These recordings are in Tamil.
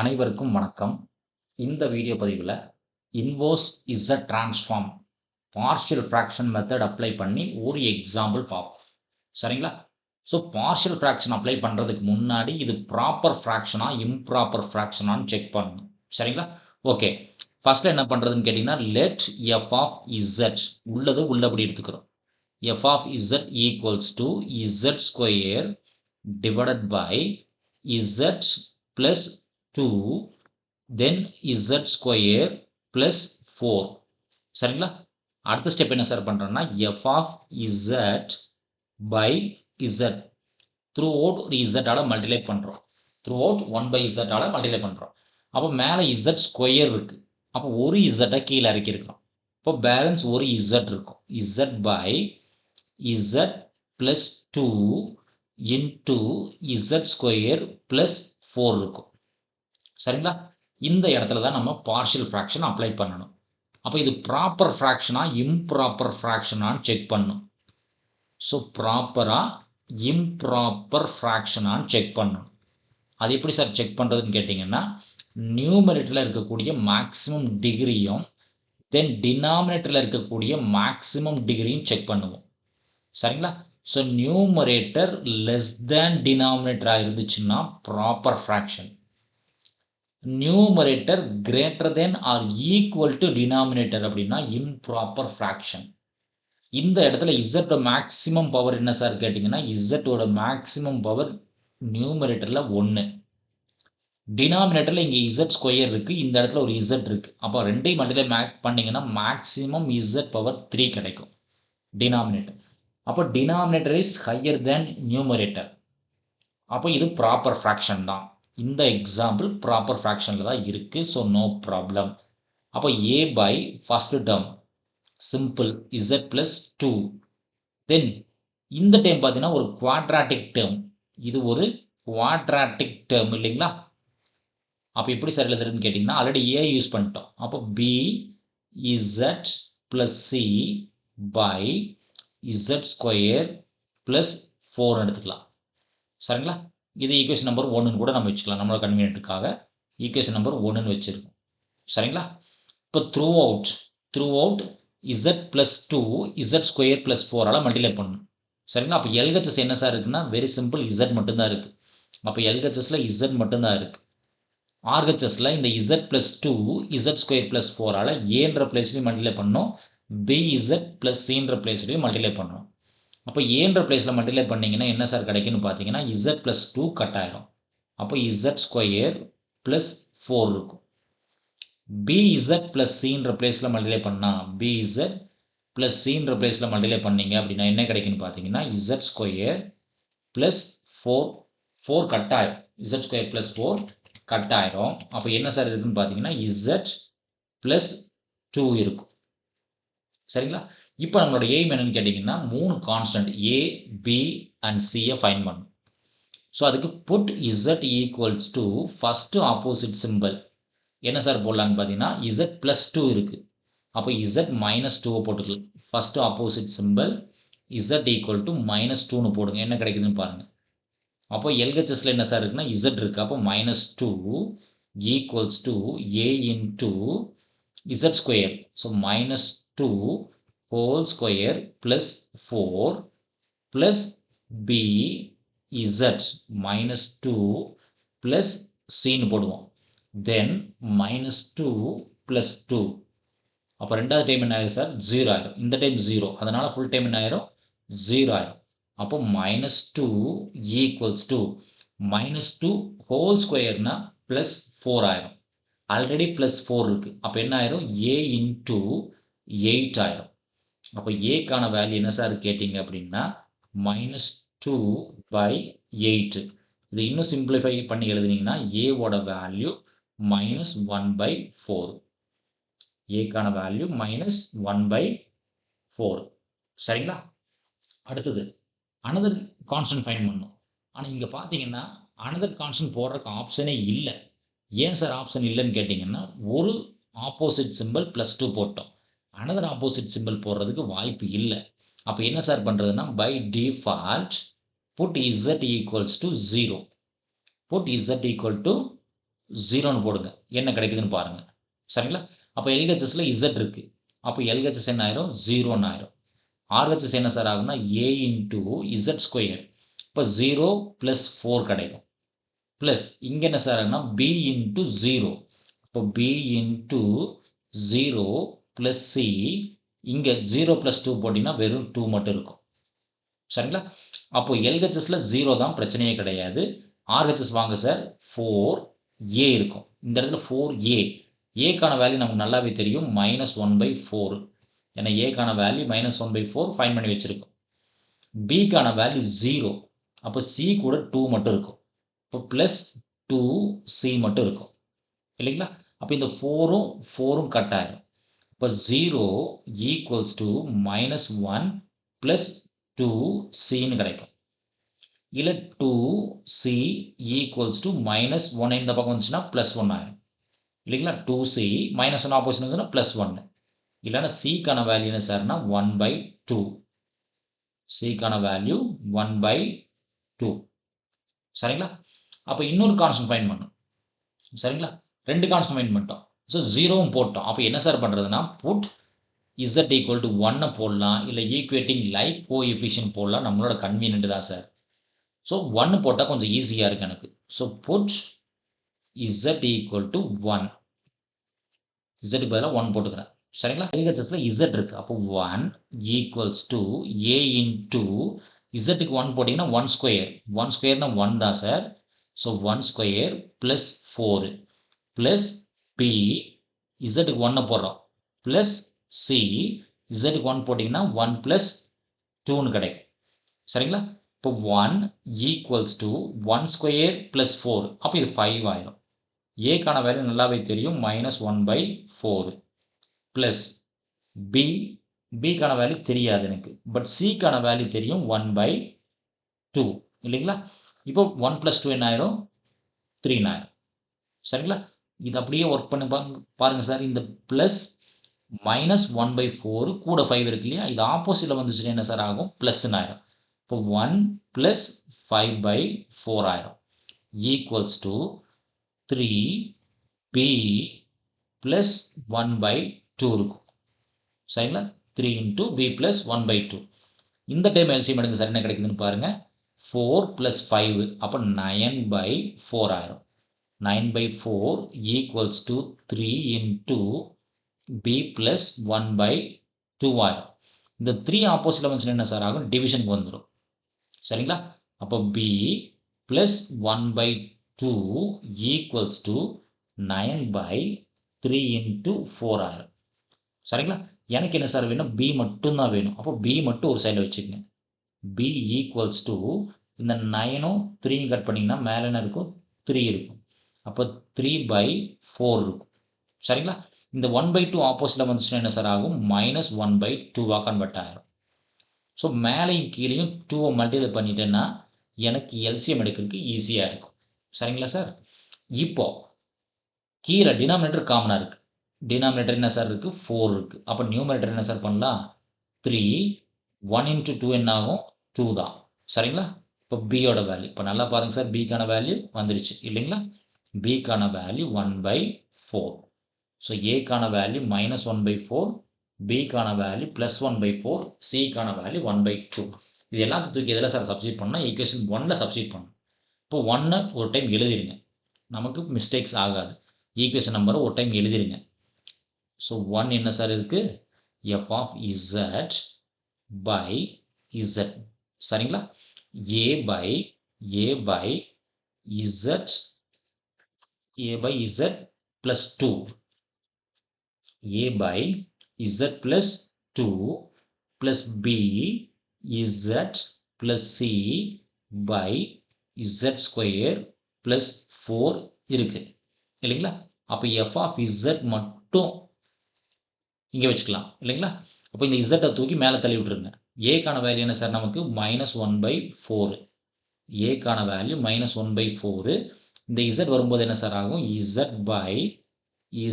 அனைவருக்கும் வணக்கம். இந்த வீடியோ பதிவுல inverse Z transform partial fraction method apply பண்ணி ஒரு எக்ஸாம்பிள் பார்ப்போம். சரிங்களா? ஸோ பார்ஷியல் ஃபிராக்ஷன் அப்ளை பண்றதுக்கு முன்னாடி இது ப்ராப்பர் ஃபிராக்ஷனா இம்ப்ராப்பர் ஃபிராக்ஷனான்னு செக் பண்ணணும். சரிங்களா? ஓகே. ஃபர்ஸ்ட் என்ன பண்றதுன்னு கேட்டீங்கன்னா லெட் எஃப் ஆஃப் இசட் உள்ளது உள்ளபடி எடுத்துக்கிறோம். F of Z equals to Z square divided by Z plus 2 then z square plus 4 சரிங்களா? அடுத்த ஸ்டெப் என்ன சார் பண்றோம்னா f of z by z throughout ஒரு z ஆல மல்டிப்ளை பண்றோம். throughout 1 by z ஆல மல்டிப்ளை பண்றோம். அப்ப மேல z ஸ்கொயர் இருக்கு. அப்ப ஒரு z கீழ இறக்கி இருக்கோம். அப்ப பேலன்ஸ் ஒரு z இருக்கும். z by z plus 2 into z square plus 4 இருக்கும். சரிங்களா? இந்த இடத்துல தான் நம்ம பார்ஷியல் ஃபிராக்ஷன் அப்ளை பண்ணணும். அப்ப இது ப்ராப்பர் ஃபிராக்ஷனா இம்ப்ராப்பர் ஃபிராக்ஷனான்னு செக் பண்ணணும். ஸோ ப்ராப்பரா இம்ப்ராப்பர் ஃபிராக்ஷனான்னு செக் பண்ணணும். அது எப்படி சார் செக் பண்றதுன்னு கேட்டீங்கன்னா நியூமரேட்டர்ல இருக்கக்கூடிய மேக்ஸிமம் டிகிரியும் தென் டினாமினேட்டர்ல இருக்கக்கூடிய மேக்ஸிமம் டிகிரியும் செக் பண்ணுவோம். சரிங்களா? ஸோ நியூமரேட்டர் லெஸ் தேன் டினாமினேட்டரா இருந்துச்சுன்னா proper fraction. numerator greater than or equal to denominator அப்படின்னா improper fraction. இந்த இடத்துல z மேக்ஸிமம் பவர் என்ன சார் கேட்டீங்கன்னா z ஓட மேக்ஸிமம் பவர் நியூமரேட்டர்ல 1. டினாமினேட்டர்ல இங்க z ஸ்கொயர் இருக்கு, இந்த இடத்துல ஒரு z இருக்கு. அப்ப ரெண்டையும் மல்டிப்ளை பண்ணீங்கன்னா மேக்ஸிமம் z பவர் 3 கிடைக்கும் டினாமினேட்டர். அப்ப denominator is higher than numerator. அப்ப இது ப்ராப்பர் ஃபிராக்ஷன் தான். இந்த எக்ஸாம்பிள் ப்ராப்பர் ஃபிராக்ஷன்ல தான் இருக்கு. So no problem. அப்போ a by first term simple z plus 2. Then இந்த டேர்ம் பார்த்தீங்கன்னா ஒரு குவாட்ராட்டிக் டேர்ம். இது ஒரு குவாட்ராட்டிக் டேர்ம் இல்லைங்களா? அப்போ எப்படி சார் எழுதுறதுன்னு கேட்டிங்கன்னா ஆல்ரெடி a யூஸ் பண்ணிட்டோம். அப்போ b z plus c by z square plus 4 எடுத்துக்கலாம். சரிங்களா? இது ஈக்குவேஷன் நம்பர் 1 கூட நம்ம வச்சுக்கலாம். நம்மளோட கன்வீனியன்ட்டுக்காக ஈக்குவேஷன் நம்பர் 1 வச்சிருக்கோம். சரிங்களா? இப்போ through out z plus 2 z square plus 4 ஆல மல்டிப்ளை பண்ணணும். சரிங்களா? அப்போ LHS என்ன சார் இருக்குன்னா வெரி சிம்பிள் z மட்டும்தான் இருக்கு. அப்போ LHSல z மட்டும்தான் இருக்கு. RHSல இந்த z plus 2 z square plus 4 ஆல ஏன்ற பிளேஸ்லையும் மல்டிப்ளை பண்ணணும், bz பிளஸ் cன்ற பிளேஸ்லையும் மல்டிப்ளை பண்ணணும். அப்போ ஏன்ற பிளேஸ்ல மல்டிப்ளை பண்ணீங்கன்னா என்ன சார் கிடைக்குன்னு பார்த்தீங்கன்னா z பிளஸ் 2 கட் ஆயிரும். அப்போ z ஸ்கொயர் பிளஸ் 4 இருக்கும். bz பிளஸ் cன்ற பிளேஸ்ல மல்டிப்ளை பண்ணா bz பிளஸ் cன்ற பிளேஸ்ல மல்டிப்ளை பண்ணீங்க அப்படின்னா என்ன கிடைக்குன்னு பார்த்தீங்கன்னா z ஸ்கொயர் பிளஸ் 4 கட் ஆயிரும். z ஸ்கொயர் பிளஸ் 4 கட் ஆயிரும். அப்போ என்ன சார் இருக்குன்னு பார்த்தீங்கன்னா z பிளஸ் 2 இருக்கும். சரிங்களா? இப்போ நம்மளோட எய்ம் என்னன்னு கேட்டீங்கன்னா 3 constant a b and c find பண்ணணும். ஸோ அதுக்கு put z equals to first opposite simple என்ன சார் போடலான்னு பார்த்தீங்கன்னா z பிளஸ் 2 இருக்கு. அப்போ z மைனஸ் 2 போட்டுக்கலாம். First opposite simple z equal to minus 2ன்னு போடுங்க. என்ன கிடைக்குதுன்னு பாருங்க. அப்போ LHSல என்ன சார் இருக்குன்னா z இருக்கு. அப்போ minus 2 equals to a into z square. So minus 2 whole square plus 4 plus b z minus 2 plus c ன்னு போடுவோம். then minus 2 plus 2. அப்போ ரெண்டாவது டைம் என்ன ஆயிரும் சார் 0 ஆயிரும். இந்த டைம் 0, அதனால ஃபுல் டைம் என்ன ஆயிரும் 0 ஆயிரும். அப்போ minus 2 equals to minus 2 whole squareனா plus 4 ஆயிரும். ஆல்ரெடி plus 4 இருக்கு. அப்போ என்ன ஆயிரும் a into 8 ஆயிரும். அப்போ ஏக்கான வேல்யூ என்ன சார் கேட்டீங்க அப்படின்னா மைனஸ் 2 பை 8. இது இன்னும் சிம்பிளிஃபை பண்ணி எழுதுனீங்கன்னா ஏவோட வேல்யூ மைனஸ் 1 பை 4. ஏக்கான வேல்யூ மைனஸ் 1 பை 4. சரிங்களா? அடுத்தது அனதர் கான்ஸ்டன்ட் ஃபைண்ட் பண்ணணும். ஆனால் இங்கே பார்த்தீங்கன்னா அனதர் கான்ஸ்டன்ட் போடுறதுக்கு ஆப்ஷனே இல்லை. ஏன் சார் ஆப்ஷன் இல்லைன்னு கேட்டிங்கன்னா ஒரு ஆப்போசிட் சிம்பிள் ப்ளஸ் 2 போட்டோம். அனதர் ஆப்போசிட் சிம்பிள் போடுறதுக்கு வாய்ப்பு இல்லை. அப்போ என்ன சார் பண்ணுறதுன்னா by default put z equals to 0. Put z equal to 0ன்னு போடுங்க. என்ன கிடைக்குதுன்னு பாருங்க. சரிங்களா? அப்ப LHSல Z இருக்கு. அப்ப LHS என்ன ஆயிரும்? 0ன்னு ஆயிரும். RHS என்ன சார் ஆகும்னா A இன்டு Z ஸ்கொயர். இப்ப 0 பிளஸ் 4 கிடைக்கும். பிளஸ் இங்க என்ன சார் ஆகும்னா B இன்டு 0. இப்போ B இன்டு 0 பிளஸ் C. இங்க 0 பிளஸ் 2 போட்டீங்கன்னா வெறும் 2 மட்டும் இருக்கும். சரிங்களா? அப்போ LHSல 0 தான், பிரச்சனையே கிடையாது. RHS வாங்க சார், 4A இருக்கும். இந்த இடத்துல 4A. Aக்கான வேல்யூ நமக்கு நல்லாவே தெரியும், -1/4. ஏன்னா Aக்கான வேல்யூ -1/4 ஃபைண்ட் பண்ணி வச்சிருக்கோம். Bக்கான வேல்யூ 0. அப்போ C கூட 2 மட்டும் இருக்கும். இப்போ பிளஸ் 2C மட்டும் இருக்கும். இல்லைங்களா? அப்போ இந்த 4ம் கட் ஆயிரும். இப்போ 0 ஈக்குவல்ஸ் டு -1 பிளஸ் 2Cன்னு கிடைக்கும். இல்ல 2C ஈக்குவல்ஸ் டு -1 இந்த பக்கம் வந்துச்சுன்னா +1 ஆயிரும். இல்லைங்களா? 2C -1 ஆப்போசிட் வந்துச்சுன்னா +1. இல்லைன்னா Cக்கான வேல்யூ என்ன சார்னா 1/2. Cக்கான வேல்யூ 1/2. சரிங்களா? அப்ப இன்னொரு கான்ஸ்டன்ட் ஃபைண்ட் பண்ணணும். சரிங்களா? 2 கான்ஸ்டன்ட் ஃபைண்ட் பண்ணிட்டோம். ஸோ 0வும் போட்டோம். அப்ப என்ன சார் பண்றதுன்னா, புட் Z ஈக்குவல் டு 1 போடலாம். இல்ல ஈக்குவேட்டிங் லைக் கோஎஃபிஷியன்ட் போடலாம். நம்மளோட கன்வீனியன்ட் தான் சார். ஸோ 1 போட்டா கொஞ்சம் ஈஸியா இருக்கு எனக்கு. So put Z equal to 1. Z பதிலா 1 போட்டுக்கிறேன். சரிங்களா? LHSல Z இருக்கு. அப்போ 1 ஈக்குவல்ஸ் டு A இன்டு Zக்கு 1 போட்டீங்கன்னா 1 ஸ்கொயர். 1 ஸ்கொயர்னா 1 தான் sir. So 1 square plus 4 plus B Zக்கு 1 போடுறோம். பிளஸ் C Zக்கு 1 போட்டீங்கன்னா 1 பிளஸ் 2ன்னு கிடைக்கும். சரிங்களா? இப்போ 1 ஈக்குவல்ஸ் டு 1 ஸ்கொயர் பிளஸ் 4. அப்போ இது 5 ஆயிரும். Aக்கான வேல்யூ நல்லாவே தெரியும், -1/4 பிளஸ் Bக்கான வேல்யூ தெரியாது எனக்கு. பட் Cக்கான வேல்யூ தெரியும், 1/2. இல்லைங்களா? இப்போ 1 பிளஸ் 2 என்ன ஆயிரும்? 3 ஆயிரும். சரிங்களா? இது அப்படியே ஒர்க் பண்ணி பாருங்க சார். இந்த பிளஸ் -1/4 கூட 5 இருக்கு இல்லையா? இது ஆப்போசிட்ல வந்துச்சுன்னா என்ன சார் ஆகும்? பிளஸ்ன்னு ஆயிரும். இப்போ 1 பிளஸ் 5/4 ஆயிரும். ஈக்குவல்ஸ் டு 3B பிளஸ் 1/2 இருக்கும். சரிங்களா? 3 இன்டு B பிளஸ் 1/2. இந்த டைம் எல்சிஎம் எடுங்க சார், என்ன கிடைக்குதுன்னு பாருங்க. 4 பிளஸ் 5 அப்போ 9/4 ஆயிரும். 9/4 equals to 3 into B plus 1/2 ஆயிரும். இந்த 3 ஆப்போசிட்ல வந்துச்சுன்னா என்ன சார் ஆகும்? டிவிஷனுக்கு வந்துடும். சரிங்களா? அப்போ B plus 1/2 equals to 9/3 into 4 ஆயிரும். சரிங்களா? எனக்கு என்ன சார் வேணும்? B மட்டும் தான் வேணும். அப்போ B மட்டும் ஒரு சைடில் வச்சுக்கங்க. B ஈக்குவல்ஸ் டு இந்த 9ம் 3யும் கட் பண்ணீங்கன்னா மேலே என்ன இருக்கும்? 3 இருக்கும். அப்போ 3/4 இருக்கும். சரிங்களா? இந்த 1/2 ஆப்போசிட்ல வந்துச்சுன்னா என்ன சார் ஆகும்? -1/2 கன்வெர்ட் ஆயிரும். ஸோ மேலையும் கீழையும் 2 மல்டிப்ளை பண்ணிட்டேன்னா எனக்கு எல்சிஎம் எடுக்கிறதுக்கு ஈஸியா இருக்கும். சரிங்களா சார்? இப்போ கீழே டினாமினேட்டர் காமனா இருக்கு. டினாமினேட்டர் என்ன சார் இருக்கு? 4 இருக்கு. அப்போ நியூமரேட்டர் என்ன சார் பண்ணலாம்? 3. 1 இன்டு 2 என்ன ஆகும்? 2 தான். சரிங்களா? இப்போ Bயோட வேல்யூ இப்போ நல்லா பாருங்க சார். Bக்கான வேல்யூ வந்துருச்சு இல்லைங்களா? Bக்கான வேல்யூ 1/4. ஸோ Aக்கான வேல்யூ -1/4, Bக்கான வேல்யூ +1/4, Cக்கான வேல்யூ 1/2. இது எல்லாத்தையும் தூக்கி எதில் சார் சப்ஸ்டிட் பண்ணால் ஈக்குவேஷன் 1ல சப்ஸ்டிட் பண்ணணும். இப்போ 1 ஒரு டைம் எழுதிருங்க, நமக்கு மிஸ்டேக்ஸ் ஆகாது. ஈக்குவேஷன் நம்பரை ஒரு டைம் எழுதிருங்க. ஸோ 1 என்ன சார் இருக்கு? f of z by z. சரிங்களா? a by z plus 2. a by z plus 2 plus b z plus c by z square plus 4 இருக்கு இல்லைங்களா? அப்போ f of z மட்டும் இங்க வச்சுக்கலாம் இல்லைங்களா? அப்போ இந்த z தூக்கி மேலே தள்ளி விட்டுருங்க. Aக்கான வேல்யூ என்ன சார் நமக்கு? -1/4. Aக்கான வேல்யூ -1/4. இந்த z வரும்போது என்ன சார் ஆகும்? z by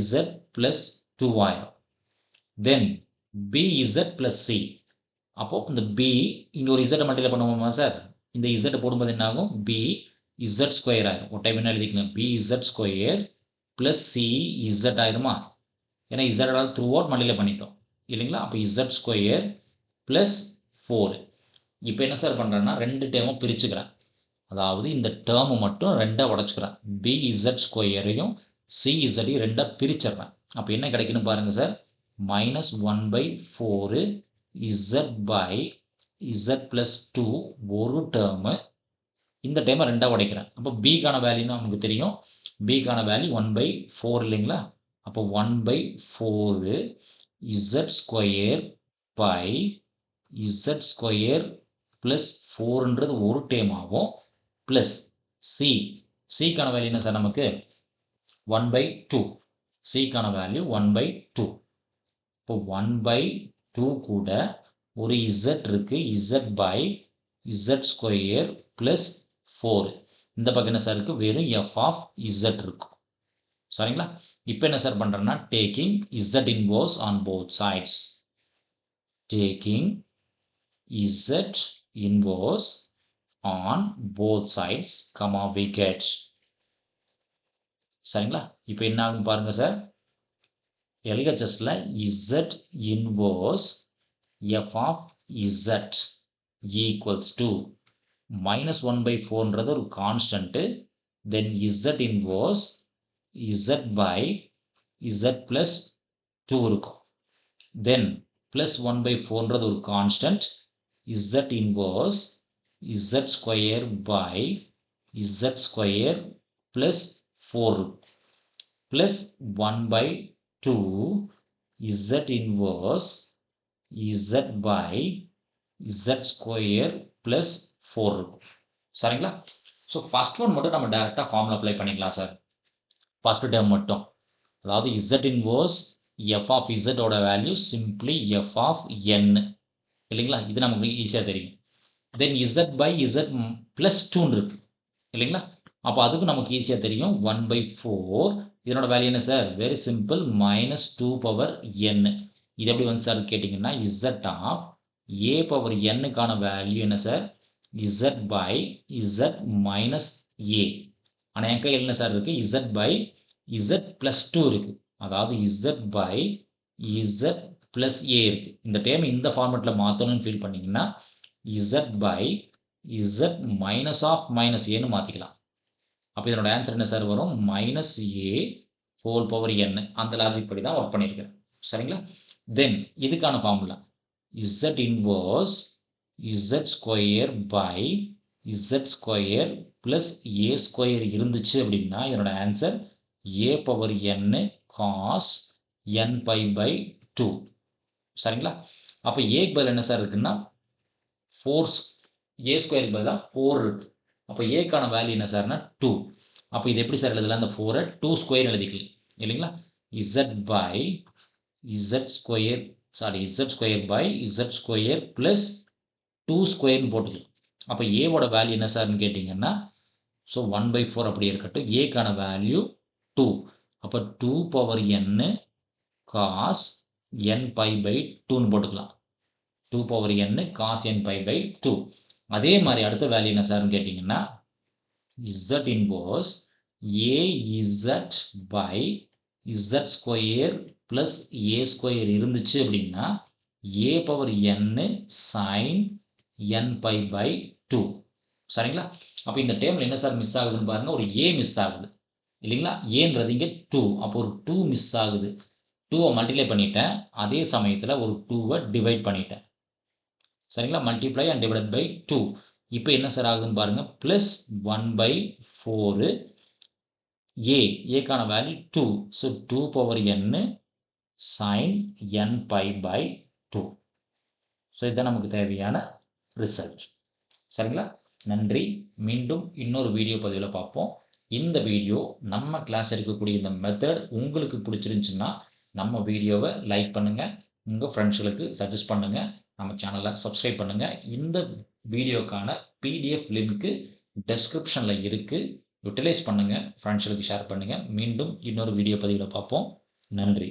z plus 2 ஆயிரும். தென் bz plus c. அப்போ இந்த b இங்க ஒரு z மல்டிப்ளை பண்ணுவோமா சார்? இந்த z போடும்போது என்ன ஆகும்? b இசட் ஸ்கொயர் ஆயிரும். ஒரு டைம் என்ன எழுதிக்கலாம், பிஇசட் ஸ்கொயர் ப்ளஸ் சிஇசட் ஆயிருமா? ஏன்னா இசட் த்ரூ அவுட் மல்டிப்ளை பண்ணிட்டோம் இல்லைங்களா? அப்போ இசட் ஸ்கொயர் ப்ளஸ் 4. இப்போ என்ன சார் பண்ணுறேன்னா ரெண்டு டேர்மும் பிரிச்சுக்கிறேன். அதாவது இந்த டேர்மு மட்டும் ரெண்டாக உடச்சிக்கிறேன். பிஇசட் ஸ்கொயரையும் சிஇசட்டையும் ரெண்டாக பிரிச்சிடுறேன். அப்போ என்ன கிடைக்குன்னு பாருங்கள் sir, -1/4 Z by Z plus 2 ஒரு டேர்மு. இந்த டைமை ரெண்டாக உடைக்கிறேன். அப்போ பிக்கான வேல்யூன்னு நமக்கு தெரியும். பிக்கான வேல்யூ 1/4 இல்லைங்களா? அப்போ 1/4 z square by z square plus 4ன்றது ஒரு டேம் ஆகும். ப்ளஸ் சிக்கான வேல்யூ என்ன சார் நமக்கு 1/2. சிக்கான வேல்யூ 1/2. இப்போ 1/2 கூட ஒரு இசட் இருக்கு, z by z square plus 4. இந்த பக்கம் என்ன சார் இருக்கு, வெறும் எஃப் ஆஃப் இசட் இருக்கும். சரிங்களா? இப்போ என்ன சார் பண்றேன்னா taking Z inverse on both sides. Taking Z inverse on both sides, comma we get. சரிங்களா? இப்போ என்ன ஆகும் பாருங்க சார், LHSல z inverse f of z equals to -1/4ன்றது ஒரு constant, then z inverse z by z plus 2 இருக்கும். then plus 1/4ன்றது ஒரு constant, z inverse z square by z square plus 4 plus 1/2 z inverse z by z square plus 4. சரிங்களா? ஸோ ஃபர்ஸ்ட் ஒன் மட்டும் நம்ம டைரெக்டாக ஃபார்முலா அப்ளை பண்ணிக்கலாம் சார். ஃபர்ஸ்ட் டேர்ம் மட்டும், அதாவது z inverse f of z ஓட value simply f of n இல்லைங்களா? இது நமக்கு ஈஸியாக தெரியும். தென் z by z ப்ளஸ் 2 இருக்கு இல்லைங்களா? அப்போ அதுக்கு நமக்கு ஈஸியாக தெரியும் 1/4. இதனோட வேல்யூ என்ன sir, very simple, -2 power n. இது எப்படி வந்து சார் கேட்டிங்கன்னா z ஆஃப் a பவர் n-க்கான வேல்யூ என்ன sir, z by z minus a. ஆனால் என் கையில் என்ன சார் இருக்கு, z by z ப்ளஸ் 2 இருக்கு. அதாவது z by z plus a இருக்கு. இந்த டேம் இந்த ஃபார்மேட்டில் மாற்றணும்னு ஃபீல் பண்ணீங்கன்னா z by z minus of minus ஏன்னு மாற்றிக்கலாம். அப்போ இதனோட ஆன்சர் என்ன சார் வரும், -a ஹோல் பவர் n. அந்த லாஜிக் படி தான் ஒர்க் பண்ணியிருக்கிறேன். சரிங்களா? தென் இதுக்கான formula z inverse z square by z square plus a square இருந்துச்சு அப்படின்னா இதனோட answer a power n cos n pi by 2. சரிங்களா? அப்போ ஏக்கு பதில் என்ன சார் இருக்குன்னா 4, a ஸ்கொயருக்கு பதிலாக 4 இருக்கு. அப்போ ஏக்கான வேல்யூ என்ன சார்னா 2. அப்போ இது எப்படி சார் எழுதலாம், அந்த 4-ஐ 2 ஸ்கொயர் எழுதிக்கலாம் இல்லைங்களா? z by z square z square by z square plus 2 ஸ்கொயர்னு போட்டுக்கலாம். அப்போ ஏவோட வேல்யூ என்ன சார்னு கேட்டிங்கன்னா, ஸோ 1/4 அப்படி இருக்கட்டும். ஏக்கான வேல்யூ 2. அப்போ 2 power n cos n pi by 2ன்னு போட்டுக்கலாம். 2 power n cos n pi by 2. அதே மாதிரி அடுத்த வேல்யூ என்ன சார்னு கேட்டிங்கன்னா z inverse az by z square plus a square இருந்துச்சு அப்படின்னா a power n sine n pi by 2. சரிங்களா? அப்போ இந்த டேர்மில் என்ன சார் மிஸ் ஆகுதுன்னு பாருங்கள், ஒரு a மிஸ் ஆகுது இல்லைங்களா? ஏன்றது இங்கே 2. அப்போ ஒரு 2 மிஸ் ஆகுது. 2-ஐ மல்டிப்ளை பண்ணிட்டேன், அதே சமயத்தில் ஒரு 2-ஐ டிவைட் பண்ணிட்டேன். சரிங்களா? Multiply and divide by 2. இப்போ என்ன சார் ஆகுதுன்னு பாருங்க, ப்ளஸ் 1/4 ஏக்கான value 2. So 2 power n sine n pi by 2. So இதுதான் நமக்கு தேவையான ரிசல்ட். சரிங்களா? நன்றி. மீண்டும் இன்னொரு வீடியோ பதிவில் பார்ப்போம். இந்த வீடியோ நம்ம கிளாஸ் எடுக்கக்கூடிய இந்த மெத்தட் உங்களுக்கு பிடிச்சிருந்துச்சுன்னா நம்ம வீடியோவை லைக் பண்ணுங்கள், உங்கள் ஃப்ரெண்ட்ஸ்களுக்கு சஜஸ்ட் பண்ணுங்கள், நம்ம சேனலை சப்ஸ்கிரைப் பண்ணுங்கள். இந்த வீடியோக்கான PDF லிங்க்கு டெஸ்கிரிப்ஷனில் இருக்குது, யூட்டிலைஸ் பண்ணுங்கள், ஃப்ரெண்ட்ஸ்களுக்கு ஷேர் பண்ணுங்கள். மீண்டும் இன்னொரு வீடியோ பதிவில் பார்ப்போம். நன்றி.